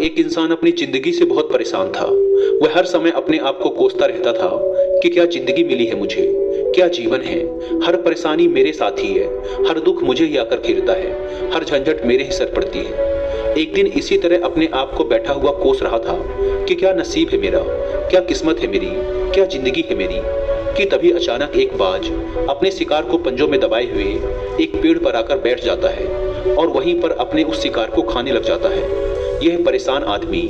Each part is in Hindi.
एक इंसान अपनी जिंदगी से बहुत परेशान था। वह हर समय अपने आप को कोसता रहता था कि क्या जिंदगी मिली है मुझे, क्या जीवन है। हर परेशानी मेरे साथ ही है, हर दुख मुझे ही आकर घेरता है, हर झंझट मेरे ही सर पड़ती है। एक दिन इसी तरह अपने आप को बैठा हुआ कोस रहा था कि क्या नसीब है मेरा, क्या किस्मत है मेरी, क्या जिंदगी है मेरी, कि तभी अचानक एक बाज अपने शिकार को पंजों में दबाए हुए एक पेड़ पर आकर बैठ जाता है और वहीं पर अपने उस शिकार को खाने लग जाता है। यह परेशान आदमी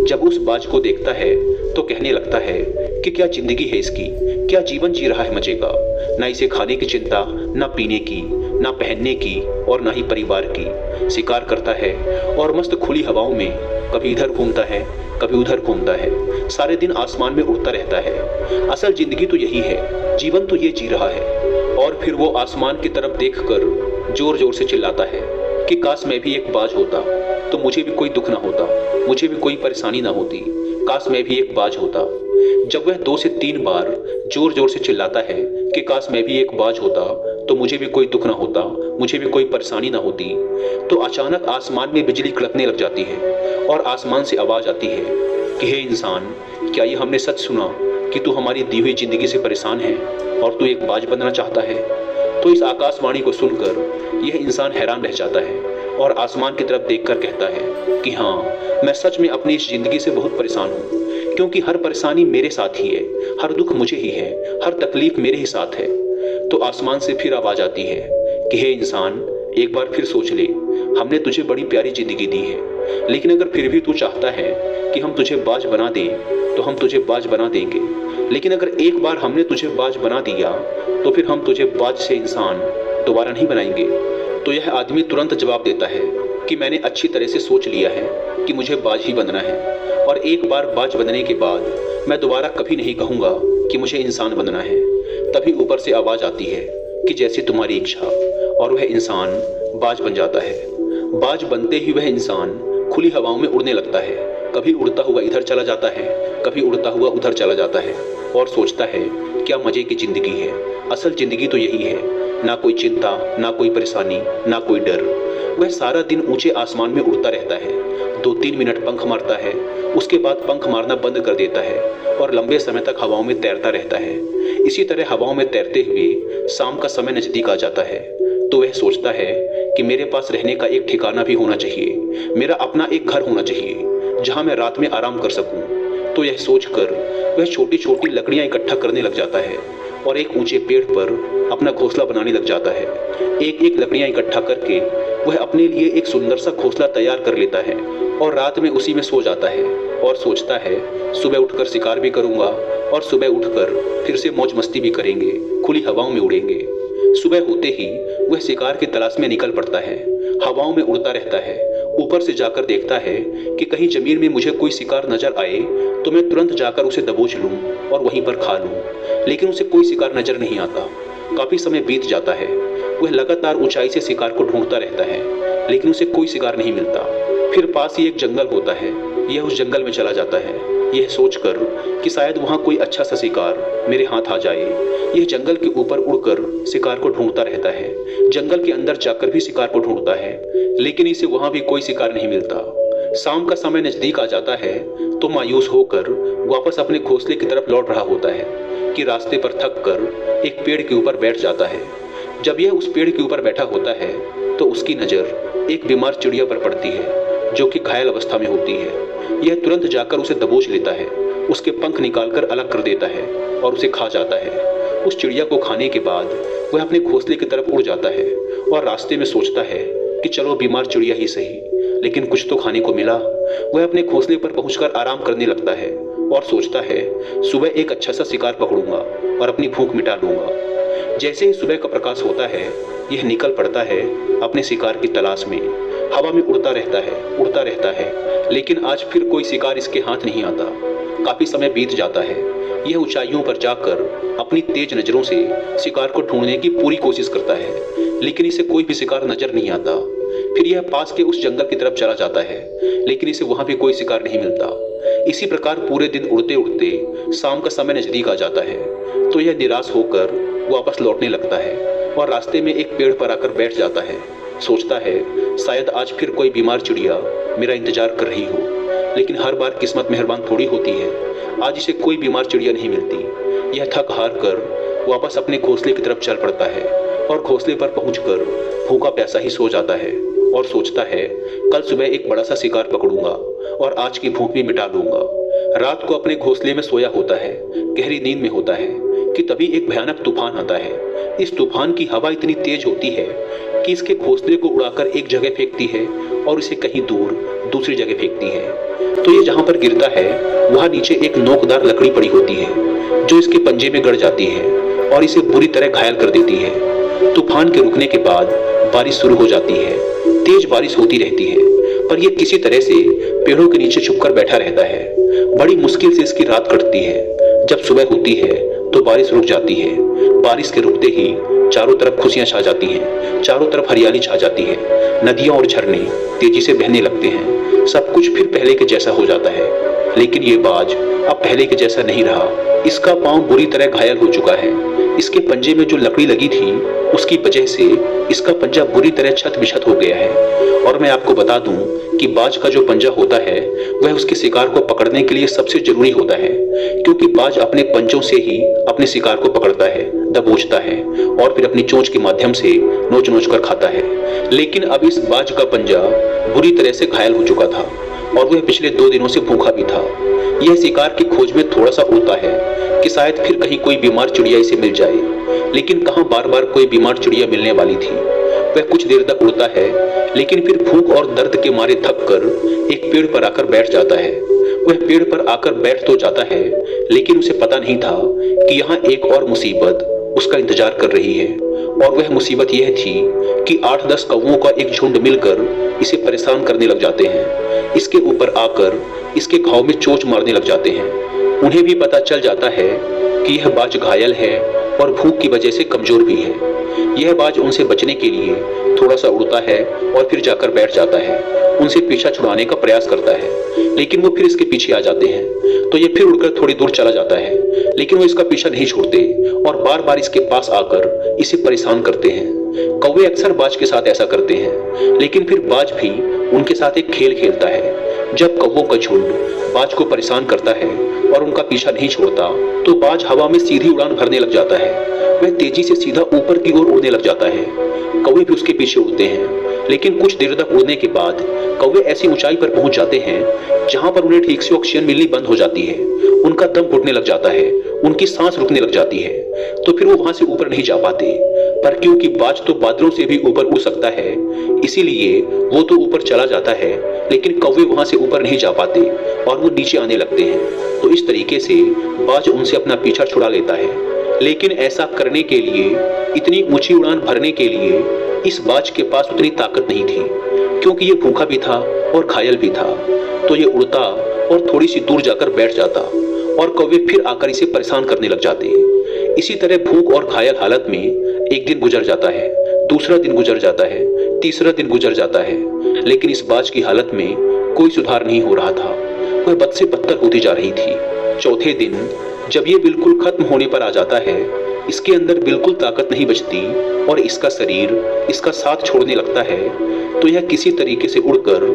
जब उस बाज को देखता है तो कहने लगता है कि क्या जिंदगी है इसकी, क्या जीवन जी रहा है मजे का। ना इसे खाने की चिंता, ना पीने की, ना पहनने की और ना ही परिवार की। शिकार करता है और मस्त खुली हवाओं में कभी इधर घूमता है, कभी उधर घूमता है, सारे दिन आसमान में उड़ता रहता है। असल जिंदगी तो यही है, जीवन तो ये जी रहा है। और फिर वो आसमान की तरफ देखकर जोर जोर से चिल्लाता है कि काश मैं भी एक बाज होता तो मुझे भी कोई दुख ना होता, मुझे भी कोई परेशानी ना होती, काश मैं भी एक बाज होता। जब वह 2 से 3 बार जोर जोर से चिल्लाता है कि काश मैं भी एक बाज होता तो मुझे भी कोई दुख ना होता, मुझे भी कोई परेशानी ना होती, तो अचानक आसमान में बिजली कड़कने लग जाती है और आसमान से आवाज आती है कि हे इंसान, क्या ये हमने सच सुना कि तू हमारी दी हुई जिंदगी से परेशान है और तू एक बाज बनना चाहता है। तो इस आकाशवाणी को सुनकर यह इंसान हैरान रह जाता है और आसमान की तरफ देखकर कहता है कि हाँ, मैं सच में अपनी इस जिंदगी से बहुत परेशान हूँ, क्योंकि हर परेशानी मेरे साथ ही है, हर दुख मुझे ही है, हर तकलीफ मेरे ही साथ है। तो आसमान से फिर आवाज आती है कि हे इंसान, एक बार फिर सोच ले, हमने तुझे बड़ी प्यारी जिंदगी दी है, लेकिन अगर फिर भी तू चाहता है कि हम तुझे बाज बना दें तो हम तुझे बाज बना देंगे। लेकिन अगर एक बार हमने तुझे बाज बना दिया तो फिर हम तुझे बाज से इंसान दोबारा नहीं बनाएंगे। तो यह आदमी तुरंत जवाब देता है कि मैंने अच्छी तरह से सोच लिया है कि मुझे बाज ही बनना है, और एक बार बाज बनने के बाद मैं दोबारा कभी नहीं कहूँगा कि मुझे इंसान बनना है। तभी ऊपर से आवाज आती है कि जैसी तुम्हारी इच्छा, और वह इंसान बाज बन जाता है। बाज बनते ही वह इंसान खुली हवाओं में उड़ने लगता है, कभी उड़ता हुआ इधर चला जाता है, कभी उड़ता हुआ उधर चला जाता है और सोचता है क्या मजे की जिंदगी है, असल जिंदगी तो यही है, ना कोई चिंता, ना कोई परेशानी, ना कोई डर। वह सारा दिन ऊंचे आसमान में उड़ता रहता है, 2-3 मिनट पंख मारता है, उसके बाद पंख मारना बंद कर देता है और लंबे समय तक हवाओं में तैरता रहता है। इसी तरह हवाओं में तैरते हुए शाम का समय नजदीक आ जाता है तो वह सोचता है कि मेरे पास रहने का एक ठिकाना भी होना चाहिए, मेरा अपना एक घर होना चाहिए जहां मैं रात में आराम कर सकूं। तो यह सोचकर वह छोटी छोटी लकड़ियां इकट्ठा करने लग जाता है और एक ऊंचे पेड़ पर अपना घोंसला बनाने लग जाता है। एक एक लकड़ियां इकट्ठा करके वह अपने लिए एक सुंदर सा घोंसला तैयार कर लेता है और रात में उसी में सो जाता है और सोचता है सुबह उठकर शिकार भी करूंगा और सुबह उठकर फिर से मौज मस्ती भी करेंगे, खुली हवाओं में उड़ेंगे। सुबह होते ही वह शिकार की तलाश में निकल पड़ता है, हवाओं में उड़ता रहता है, ऊपर से जाकर देखता है कि कहीं जमीन में मुझे कोई शिकार नजर आए तो मैं तुरंत जाकर उसे दबोच लूं और वहीं पर खा लूं। लेकिन उसे कोई शिकार नजर नहीं आता। काफी समय बीत जाता है, वह लगातार ऊंचाई से शिकार को ढूंढता रहता है, लेकिन उसे कोई शिकार नहीं मिलता। फिर पास ही एक जंगल होता है, यह उस जंगल में चला जाता है, यह सोचकर कि शायद वहां कोई अच्छा सा शिकार मेरे हाथ आ जाए। यह जंगल के ऊपर उड़कर शिकार को ढूंढता रहता है, जंगल के अंदर जाकर भी शिकार को ढूंढता है, लेकिन इसे वहां भी कोई शिकार नहीं मिलता। शाम का समय नजदीक आ जाता है तो मायूस होकर वापस अपने घोंसले की तरफ लौट रहा होता है कि रास्ते पर थक कर एक पेड़ के ऊपर बैठ जाता है। जब यह उस पेड़ के ऊपर बैठा होता है तो उसकी नज़र एक बीमार चिड़िया पर पड़ती है जो कि घायल अवस्था में होती है। यह तुरंत जाकर उसे दबोच लेता है, उसके पंख निकालकर अलग कर देता है और उसे खा जाता है। उस चिड़िया को खाने के बाद वह अपने घोंसले की तरफ उड़ जाता है और रास्ते में सोचता है कि चलो बीमार चिड़िया ही सही, लेकिन कुछ तो खाने को मिला। वह अपने घोंसले पर पहुंचकर आराम करने लगता है और सोचता है सुबह एक अच्छा सा शिकार पकड़ूंगा और अपनी भूख मिटा लूंगा। जैसे ही सुबह का प्रकाश होता है यह निकल पड़ता है अपने शिकार की तलाश में। हवा में उड़ता रहता है, लेकिन आज फिर कोई शिकार इसके हाथ नहीं आता। काफी समय बीत जाता है, यह ऊंचाइयों पर जाकर अपनी तेज नजरों से शिकार को ढूंढने की पूरी कोशिश करता है, लेकिन इसे कोई भी शिकार नजर नहीं आता। फिर यह पास के उस जंगल की तरफ चला जाता है, लेकिन इसे वहां भी कोई शिकार नहीं मिलता। इसी प्रकार पूरे दिन उड़ते उड़ते शाम का समय नजदीक आ जाता है तो यह निराश होकर वापस लौटने लगता है और रास्ते में एक पेड़ पर आकर बैठ जाता है। सोचता है शायद आज फिर कोई बीमार चिड़िया मेरा इंतजार कर रही हो, लेकिन हर बार किस्मत मेहरबान थोड़ी होती है। आज इसे कोई बीमार चिड़िया नहीं मिलती। यह थक हार कर वापस अपने घोंसले की तरफ चल पड़ता है और घोंसले पर पहुंचकर भूखा प्यासा ही सो जाता है और सोचता है कल सुबह एक बड़ा सा शिकार पकड़ूंगा और आज की भूख भी मिटा लूंगा। रात को अपने घोंसले में सोया होता है, गहरी नींद में होता है कि तभी एक भयानक तूफान आता है। इस तूफान की हवा इतनी तेज होती है कि इसके घोंसले को उड़ाकर एक जगह फेंकती है और इसे कहीं दूर दूसरी जगह फेंकती है। तो ये जहां पर गिरता है वहां नीचे एक नोकदार लकड़ी पड़ी होती है जो इसके पंजे में गड़ जाती है और इसे बुरी तरह घायल कर देती है। तूफान के रुकने के बाद बारिश शुरू हो जाती है। तेज बारिश होती रहती है पर यह किसी तरह से पेड़ों के नीचे छुपकर बैठा रहता है। बड़ी मुश्किल से इसकी रात कटती है। जब सुबह होती है तो बारिश रुक जाती है। बारिश के रुकते ही चारों तरफ खुशियां छा जाती हैं, चारों तरफ हरियाली छा जाती है। नदियां और झरने तेजी से बहने लगते हैं। सब कुछ फिर पहले के जैसा हो जाता है। लेकिन ये बाज अब पहले के जैसा नहीं रहा। इसका पांव बुरी तरह घायल हो चुका है। इसके पंजे में जो लकड़ी लगी थी उसकी वजह से इसका पंजा बुरी तरह छत बिछत हो गया है। और मैं आपको बता दूं कि बाज का जो पंजा होता है वह उसके शिकार को पकड़ने के लिए सबसे जरूरी होता है, क्योंकि बाज अपने पंजों से ही अपने शिकार को पकड़ता है, दबोचता है और फिर अपनी चोंच के माध्यम से नोच नोच कर खाता है। लेकिन अब इस बाज का पंजा बुरी तरह से घायल हो चुका था और वह पिछले 2 दिनों से भूखा भी था। यह शिकार की खोज में थोड़ा सा उड़ता है कि शायद फिर कहीं कोई बीमार चिड़िया इसे मिल जाए, लेकिन कहां बार बार कोई बीमार चिड़िया मिलने वाली थी। वह कुछ देर तक उड़ता है लेकिन फिर भूख और दर्द के मारे थक कर एक पेड़ पर आकर बैठ जाता है। वह पेड़ पर आकर बैठ तो जाता है लेकिन उसे पता नहीं था कि यहाँ एक और मुसीबत उसका इंतजार कर रही है। और वह मुसीबत यह थी कि 8-10 कौवों का एक झुंड मिलकर इसे परेशान करने लग जाते हैं। इसके ऊपर आकर इसके घाव में चोंच मारने लग जाते हैं। उन्हें भी पता चल जाता है कि यह बाज घायल है और भूख की वजह से कमजोर भी है। यह बाज उनसे बचने के लिए थोड़ा सा उड़ता है और फिर जाकर बैठ जाता है। उनसे पीछा छुड़ाने का प्रयास करता है लेकिन वो फिर इसके पीछे आ जाते हैं। तो ये फिर उड़कर थोड़ी दूर चला जाता है लेकिन वो इसका पीछा नहीं छोड़ते और बार बार इसके पास आकर इसे परेशान करते हैं। कौवे अक्सर बाज के साथ ऐसा करते हैं लेकिन फिर बाज भी उनके साथ एक खेल खेलता है। जब कौवों का झुंड बाज को परेशान करता है और उनका पीछा नहीं छोड़ता तो बाज हवा में सीधी उड़ान भरने लग जाता है। वह तेजी से सीधा ऊपर की ओर उड़ने लग जाता है। कौवे भी उसके पीछे उड़ते हैं लेकिन कुछ देर तक उड़ने के बाद कौवे ऐसी ऊंचाई पर पहुंच जाते हैं जहां पर उन्हें ठीक से ऑक्सीजन मिलनी बंद हो जाती है। उनका दम घुटने लग जाता है, उनकी सांस रुकने लग जाती है। तो फिर वो वहां से ऊपर नहीं जा पाते। पर क्योंकि बाज तो बादलों से भी ऊपर उड़ सकता है इसीलिए वो तो ऊपर चला जाता है लेकिन कौवे वहां से ऊपर नहीं जा पाते और वो नीचे आने लगते हैं। तो इस तरीके से बाज उनसे अपना पीछा छुड़ा लेता है। लेकिन ऐसा करने के लिए, इतनी ऊंची उड़ान भरने के लिए इस बाज के पास उतनी ताकत नहीं थी, क्योंकि ये भूखा भी था और घायल भी था। तो ये उड़ता और थोड़ी सी दूर जाकर बैठ जाता और कौवे फिर आकर इसे परेशान करने लग जाते। इसी तरह भूख और घायल हालत में एक दिन गुजर जाता है, दूसरा दिन गुजर जाता है, तीसरा दिन गुजर जाता है, लेकिन इस बाज की हालत में कोई सुधार नहीं हो रहा था। वह बद से बदतर होती जा रही थी। चौथे दिन जब ये बिल्कुल खत्म होने पर आ जाता है, इसके अंदर बिल्कुल ताकत नहीं बचती और इसका शरीर इसका साथ छोड़ने लगता है, तो यह किसी तरीके से उड़कर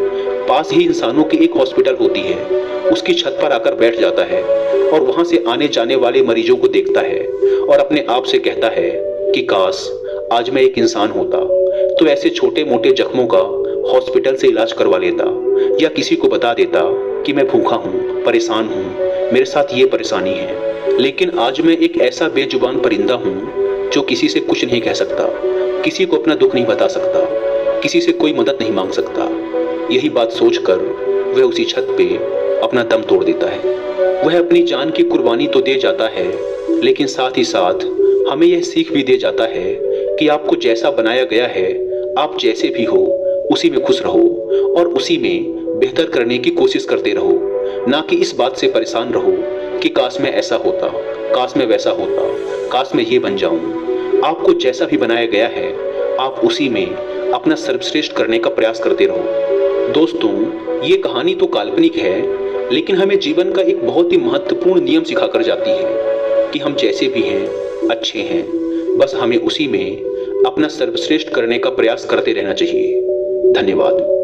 पास ही इंसानों की एक हॉस्पिटल होती है उसकी छत पर आकर बैठ जाता है और वहां से आने जाने वाले मरीजों को देखता है और अपने आप से कहता है कि काश आज मैं एक इंसान होता तो ऐसे छोटे मोटे जख्मों का हॉस्पिटल से इलाज करवा लेता या किसी को बता देता कि मैं भूखा हूँ, परेशान हूँ, मेरे साथ ये परेशानी है। लेकिन आज मैं एक ऐसा बेजुबान परिंदा हूँ जो किसी से कुछ नहीं कह सकता, किसी को अपना दुख नहीं बता सकता, किसी से कोई मदद नहीं मांग सकता। यही बात सोचकर वह उसी छत पे अपना दम तोड़ देता है। वह अपनी जान की कुर्बानी तो दे जाता है लेकिन साथ ही साथ हमें यह सीख भी दे जाता है कि आपको जैसा बनाया गया है आप जैसे भी हो उसी में खुश रहो और उसी में बेहतर करने की कोशिश करते रहो, ना कि इस बात से परेशान रहो कि काश मैं ऐसा होता, काश मैं वैसा होता, काश मैं ये बन जाऊं। आपको जैसा भी बनाया गया है आप उसी में अपना सर्वश्रेष्ठ करने का प्रयास करते रहो। दोस्तों, ये कहानी तो काल्पनिक है लेकिन हमें जीवन का एक बहुत ही महत्वपूर्ण नियम सिखाकर जाती है कि हम जैसे भी हैं अच्छे हैं, बस हमें उसी में अपना सर्वश्रेष्ठ करने का प्रयास करते रहना चाहिए। धन्यवाद।